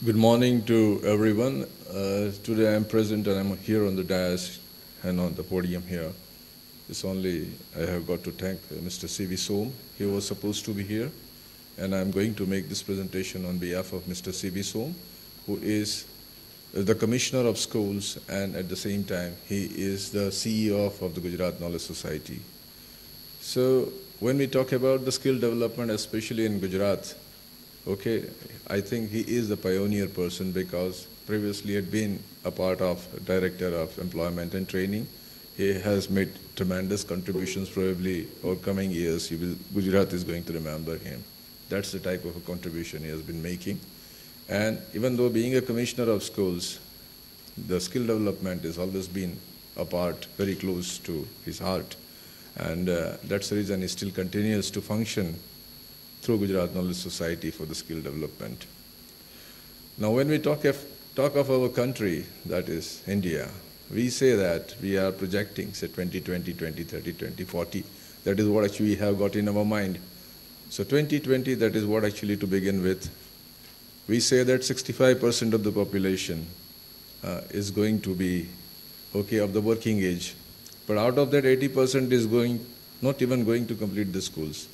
Good morning to everyone. Today I am present and I'm here on the dais and on the podium here. It's only I have got to thank Mr. C.V. Som. He was supposed to be here, and I'm going to make this presentation on behalf of Mr. C.V. Som, who is the Commissioner of Schools, and at the same time he is the CEO of the Gujarat Knowledge Society. So when we talk about the skill development, especially in Gujarat, okay, I think he is the pioneer person because previously had been a part of Director of Employment and Training. He has made tremendous contributions. Probably over coming years, Gujarat is going to remember him. That's the type of a contribution he has been making. And even though being a commissioner of schools, the skill development has always been a part very close to his heart. And that's the reason he still continues to function through Gujarat Knowledge Society for the skill development. Now when we talk of our country, that is India, we say that we are projecting, say 2020, 2030, 2040. That is what actually we have got in our mind. So 2020, that is what actually to begin with. We say that 65% of the population is going to be, okay, of the working age. But out of that, 80% is not even going to complete the schools.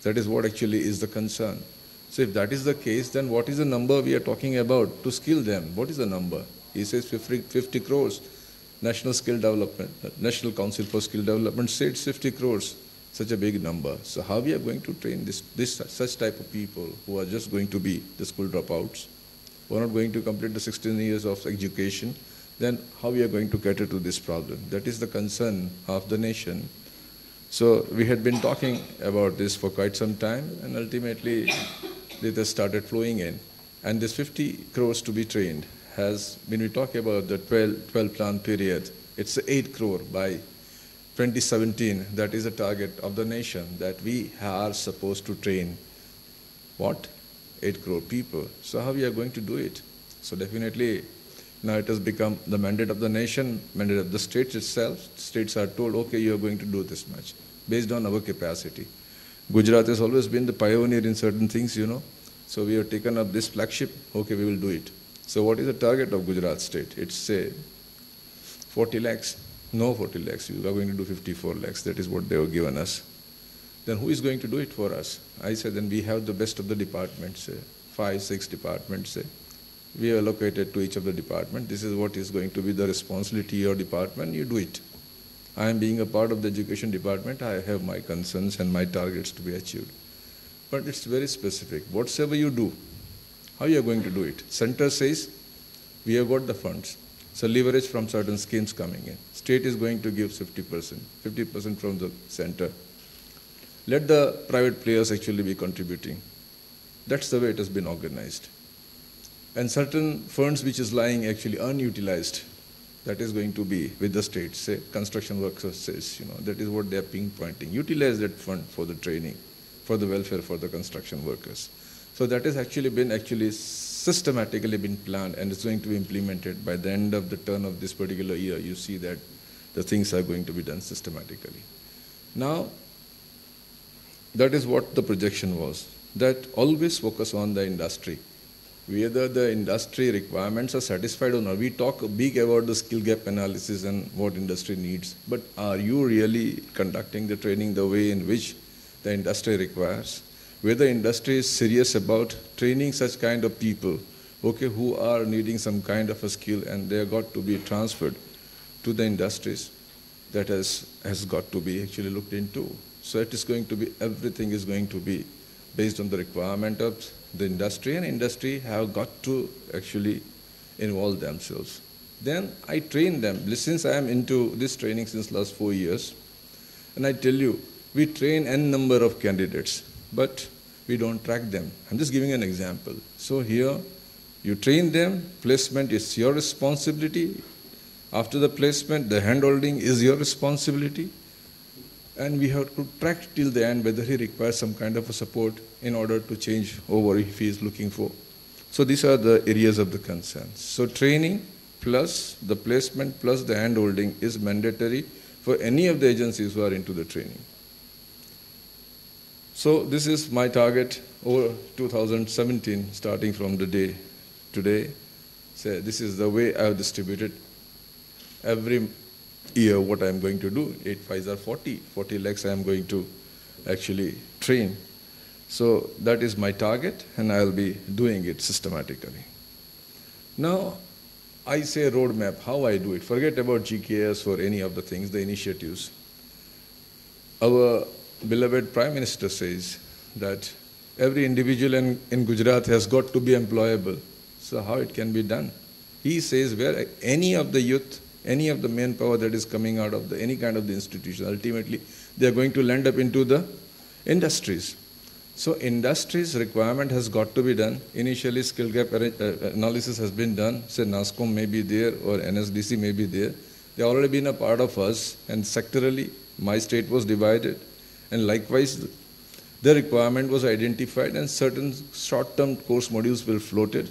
That is what actually is the concern. So if that is the case, then what is the number we are talking about to skill them? What is the number? He says 50 crores. National Council for Skill Development said 50 crores, such a big number. So how we are going to train such type of people who are just going to be the school dropouts, who are not going to complete the 16 years of education, then how we are going to cater to this problem? That is the concern of the nation. So we had been talking about this for quite some time, and ultimately it has started flowing in. And this 50 crores to be trained has, when we talk about the 12 plan period, it's 8 crore by 2017. That is a target of the nation, that we are supposed to train, what? 8 crore people. So how we are going to do it? So definitely now it has become the mandate of the nation, mandate of the states itself. States are told, okay, you are going to do this much, based on our capacity. Gujarat has always been the pioneer in certain things, So we have taken up this flagship, okay, we will do it. So what is the target of Gujarat state? It's, say, 40 lakhs. No 40 lakhs, you are going to do 54 lakhs. That is what they have given us. Then who is going to do it for us? I said, then we have the best of the departments, say, 5, 6 departments, say. We are allocated to each of the department. This is what is going to be the responsibility of your department. You do it. I am being a part of the education department. I have my concerns and my targets to be achieved. But it's very specific. Whatsoever you do, how you are going to do it? Center says, we have got the funds. So leverage from certain schemes coming in. State is going to give 50% from the center. Let the private players actually be contributing. That's the way it has been organized. And certain funds which is lying actually unutilized, that is going to be with the state, say construction workers says, that is what they are pinpointing. Utilize that fund for the training, for the welfare for the construction workers. So that has actually been systematically been planned, and it's going to be implemented by the end of the turn of this particular year. You see that the things are going to be done systematically. Now, that is what the projection was, that always focus on the industry. Whether the industry requirements are satisfied or not. We talk big about the skill gap analysis and what industry needs, but are you really conducting the training the way in which the industry requires? Whether industry is serious about training such kind of people, okay, who are needing some kind of a skill and they have got to be transferred to the industries, that has got to be actually looked into. So it is going to be, everything is going to be based on the requirement of the industry, and industry have got to actually involve themselves. Then I train them. Since I am into this training since last 4 years, and I tell you, we train n number of candidates, but we don't track them. I'm just giving an example. So here, you train them, placement is your responsibility. After the placement, the handholding is your responsibility. And we have to track till the end whether he requires some kind of a support in order to change over if he is looking for. So these are the areas of the concern. So training plus the placement plus the handholding is mandatory for any of the agencies who are into the training. So this is my target over 2017, starting from the day today. So this is the way I have distributed every year what I am going to do. 8 5s are 40. 40 lakhs I am going to actually train. So that is my target, and I will be doing it systematically. Now, I say roadmap, how I do it. Forget about GKS or any of the things, the initiatives. Our beloved Prime Minister says that every individual in Gujarat has got to be employable. So how it can be done? He says where any of the youth, any of the manpower that is coming out of any kind of the institution, ultimately they are going to land up into the industries. So industries requirement has got to be done. Initially skill gap analysis has been done. Say NASCOM may be there or NSDC may be there. They have already been a part of us, and sectorally my state was divided. And likewise the requirement was identified and certain short-term course modules were floated.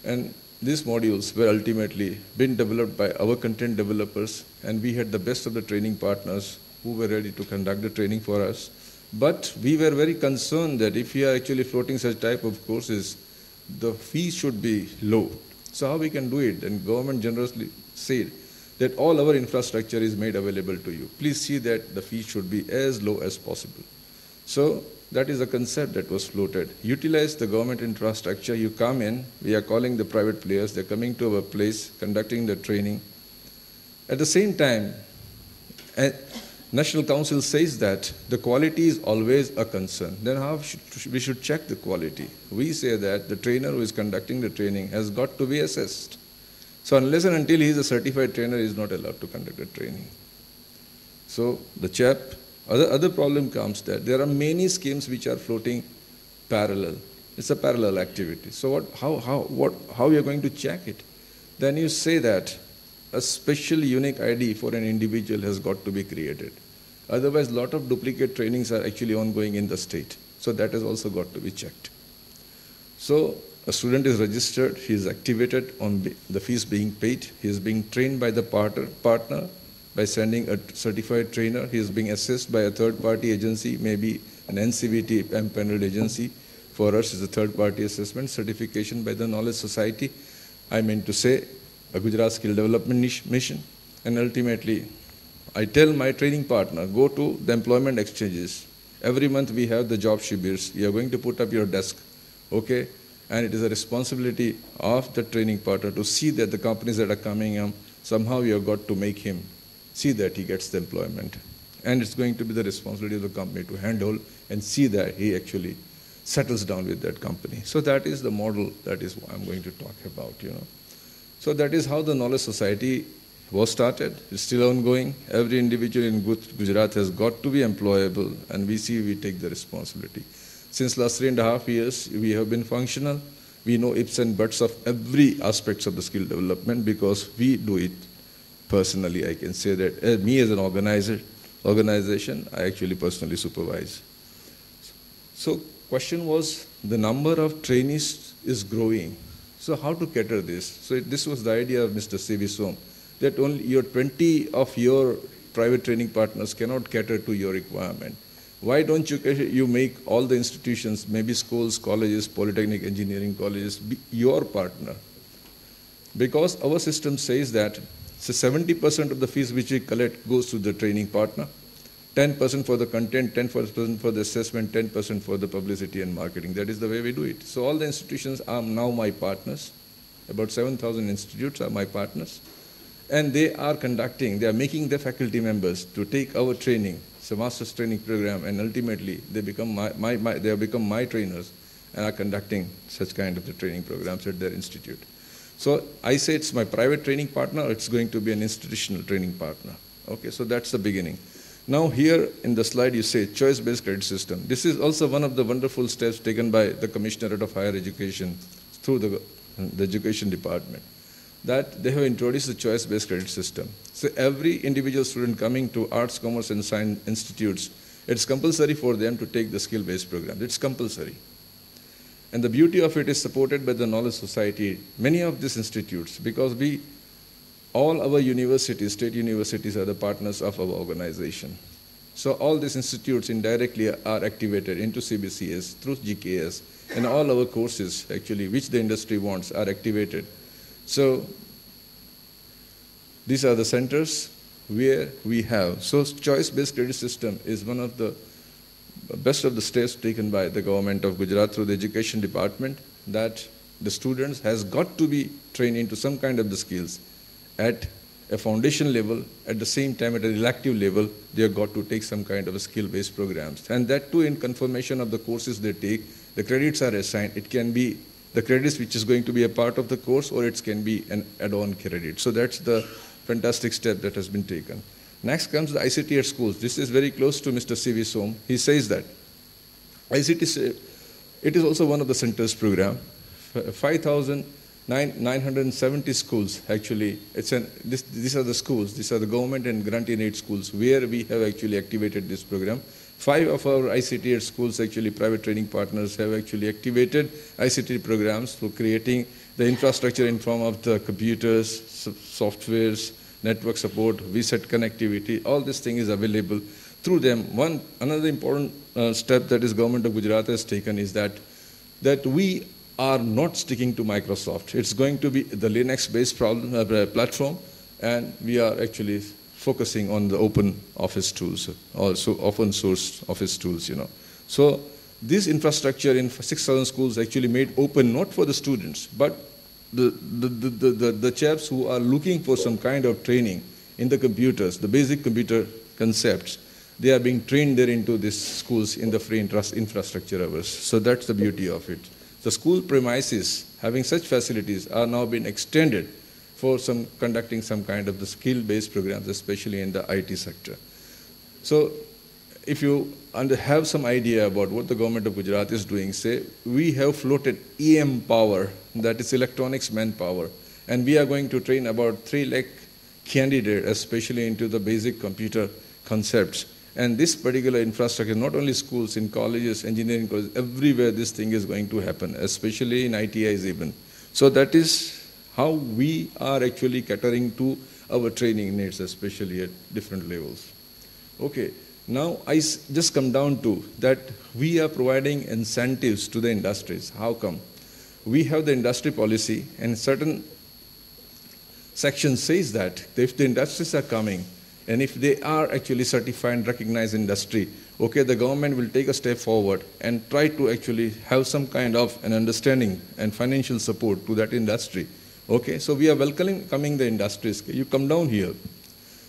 And these modules were ultimately been developed by our content developers, and we had the best of the training partners who were ready to conduct the training for us. But we were very concerned that if we are actually floating such type of courses, the fee should be low. So how we can do it? And government generously said that all our infrastructure is made available to you. Please see that the fee should be as low as possible. So that is a concept that was floated. Utilize the government infrastructure. You come in, we are calling the private players, they're coming to our place, conducting the training. At the same time, National Council says that the quality is always a concern. Then how we should check the quality? We say that the trainer who is conducting the training has got to be assessed. So unless and until he is a certified trainer, he is not allowed to conduct the training. So the chap, other problem comes that there are many schemes which are floating parallel. It's a parallel activity. So how you are going to check it? Then you say that a special unique ID for an individual has got to be created. Otherwise, a lot of duplicate trainings are actually ongoing in the state. So that has also got to be checked. So a student is registered, he is activated on the fees being paid, he is being trained by the partner by sending a certified trainer, he is being assessed by a third-party agency, maybe an NCVT empaneled agency. For us, is a third-party assessment, certification by the Knowledge Society. I mean to say, a Gujarat Skill Development Mission, and ultimately, I tell my training partner, go to the employment exchanges. Every month we have the job shibirs. You are going to put up your desk, okay? And it is a responsibility of the training partner to see that the companies that are coming up, somehow you have got to make him see that he gets the employment. And it's going to be the responsibility of the company to handle and see that he actually settles down with that company. So that is the model, that is what I'm going to talk about, So that is how the Knowledge Society was started. It's still ongoing. Every individual in Gujarat has got to be employable, and we take the responsibility. Since last 3.5 years, we have been functional. We know ifs and buts of every aspects of the skill development because we do it personally. I can say that me as an organization, I actually personally supervise. So question was, the number of trainees is growing. So how to cater this? So this was the idea of Mr. C.V. Som, that only 20 of your private training partners cannot cater to your requirement. Why don't you make all the institutions, maybe schools, colleges, polytechnic, engineering colleges, be your partner? Because our system says that 70% of the fees which we collect goes to the training partner, 10% for the content, 10% for the assessment, 10% for the publicity and marketing. That is the way we do it. So all the institutions are now my partners. About 7,000 institutes are my partners. And they are making their faculty members to take our training. It's a master's training program, and ultimately they have become my trainers and are conducting such kind of the training programs at their institute. So I say it's my private training partner, it's going to be an institutional training partner. Okay, so that's the beginning. Now here in the slide you say choice-based credit system. This is also one of the wonderful steps taken by the Commissionerate of Higher Education through the Education Department, that they have introduced the choice-based credit system. So every individual student coming to arts, commerce and science institutes, it's compulsory for them to take the skill-based program. It's compulsory. And the beauty of it is supported by the Knowledge Society. Many of these institutes, because all our universities, state universities are the partners of our organization. So all these institutes indirectly are activated into CBCS through GKS, and all our courses actually, which the industry wants, are activated. So these are the centers where we have. So choice-based credit system is one of the best of the steps taken by the government of Gujarat through the education department, that the students has got to be trained into some kind of the skills at a foundation level. At the same time, at an elective level, they have got to take some kind of a skill-based programs. And that too, in confirmation of the courses they take, the credits are assigned. It can be the credits which is going to be a part of the course, or it can be an add-on credit. So that's the fantastic step that has been taken. Next comes the ICT at schools. This is very close to Mr. C.V. Som. He says that ICT, it is also one of the centers program. 5,970 schools actually. These are the schools. These are the government and grant-in-aid schools where we have actually activated this program. 5 of our ICT at schools, actually private training partners, have actually activated ICT programs for creating the infrastructure in form of the computers, softwares, network support, VSAT connectivity. All this thing is available through them. Another important step that is government of Gujarat has taken is that we are not sticking to Microsoft. It's going to be the Linux-based platform, and we are actually focusing on the open office tools, also open source office tools, So this infrastructure in 6,000 schools actually made open not for the students, but the chaps who are looking for some kind of training in the computers, the basic computer concepts, they are being trained there into these schools in the free infrastructure hours. So that's the beauty of it. The school premises having such facilities are now being extended for conducting some kind of the skill-based programs, especially in the IT sector. So if you have some idea about what the government of Gujarat is doing, say, we have floated EM power, that is electronics manpower, and we are going to train about 3 lakh candidates, especially into the basic computer concepts. And this particular infrastructure, not only schools, in colleges, engineering colleges, everywhere this thing is going to happen, especially in ITIs even. So that is how we are actually catering to our training needs, especially at different levels. Okay. Now, I just come down to that we are providing incentives to the industries. How come? We have the industry policy, and certain section says that if the industries are coming, and if they are actually certified and recognized industry, okay, the government will take a step forward and try to actually have some kind of an understanding and financial support to that industry. Okay, so we are welcoming the industries. You come down here.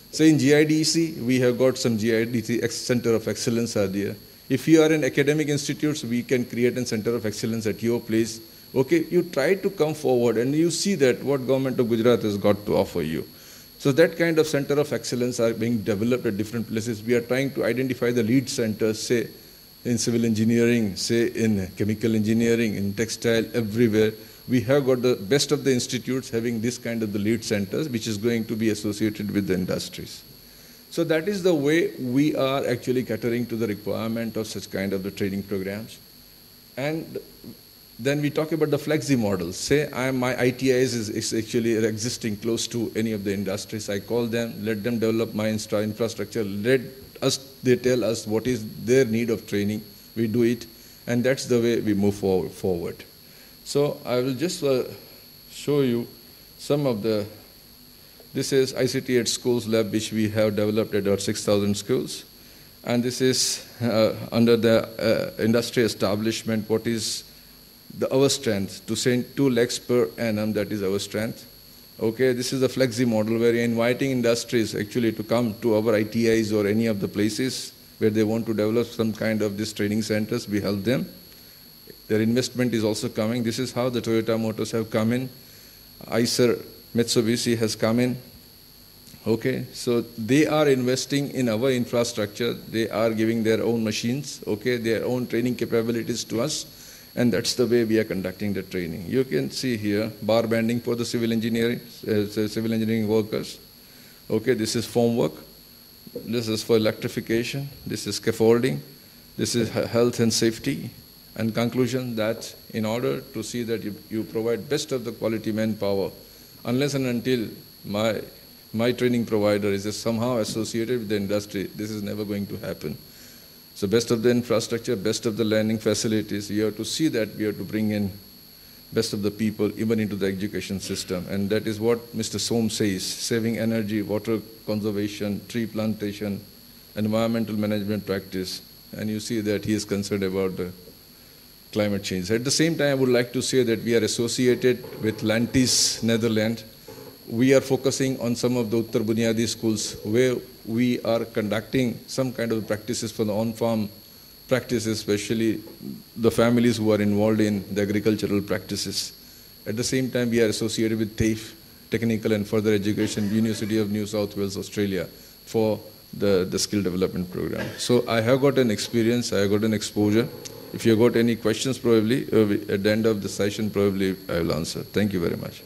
Say in GIDC, we have got some GIDC Center of Excellence are there. If you are in academic institutes, we can create a Center of Excellence at your place. Okay, you try to come forward and you see that what government of Gujarat has got to offer you. So that kind of Center of Excellence are being developed at different places. We are trying to identify the lead centers, say in civil engineering, say in chemical engineering, in textile, everywhere. We have got the best of the institutes having this kind of the lead centers, which is going to be associated with the industries. So that is the way we are actually catering to the requirement of such kind of the training programs. And then we talk about the flexi models. Say my ITIs is actually existing close to any of the industries. I call them, let them develop my infrastructure, they tell us what is their need of training, we do it, and that's the way we move forward. So I will just show you some of this is ICT at Schools lab, which we have developed at our 6,000 schools. And this is under the industry establishment, what is our strength, to send 2 lakhs per annum, that is our strength. Okay, this is a flexi model where you're inviting industries actually to come to our ITIs or any of the places where they want to develop some kind of these training centers, we help them. Their investment is also coming. This is how the Toyota Motors have come in. Eicher Mitsubishi has come in. Okay, so they are investing in our infrastructure. They are giving their own machines, okay, their own training capabilities to us, and that's the way we are conducting the training. You can see here bar banding for the civil engineering workers. Okay, this is formwork. This is for electrification. This is scaffolding. This is health and safety. And conclusion that in order to see that you provide best of the quality manpower, unless and until my my training provider is somehow associated with the industry, this is never going to happen. So best of the infrastructure, best of the learning facilities, you have to see that we have to bring in best of the people even into the education system. And that is what Mr. Som says, saving energy, water conservation, tree plantation, environmental management practice. And you see that he is concerned about the climate change. At the same time, I would like to say that we are associated with Lantis, Netherlands. We are focusing on some of the Uttar Bunyadi schools where we are conducting some kind of practices for the on-farm practices, especially the families who are involved in the agricultural practices. At the same time, we are associated with TAFE, Technical and Further Education, University of New South Wales, Australia, for the skill development program. So I have got an experience, I have got an exposure. If you have got any questions, probably at the end of the session, probably I will answer. Thank you very much.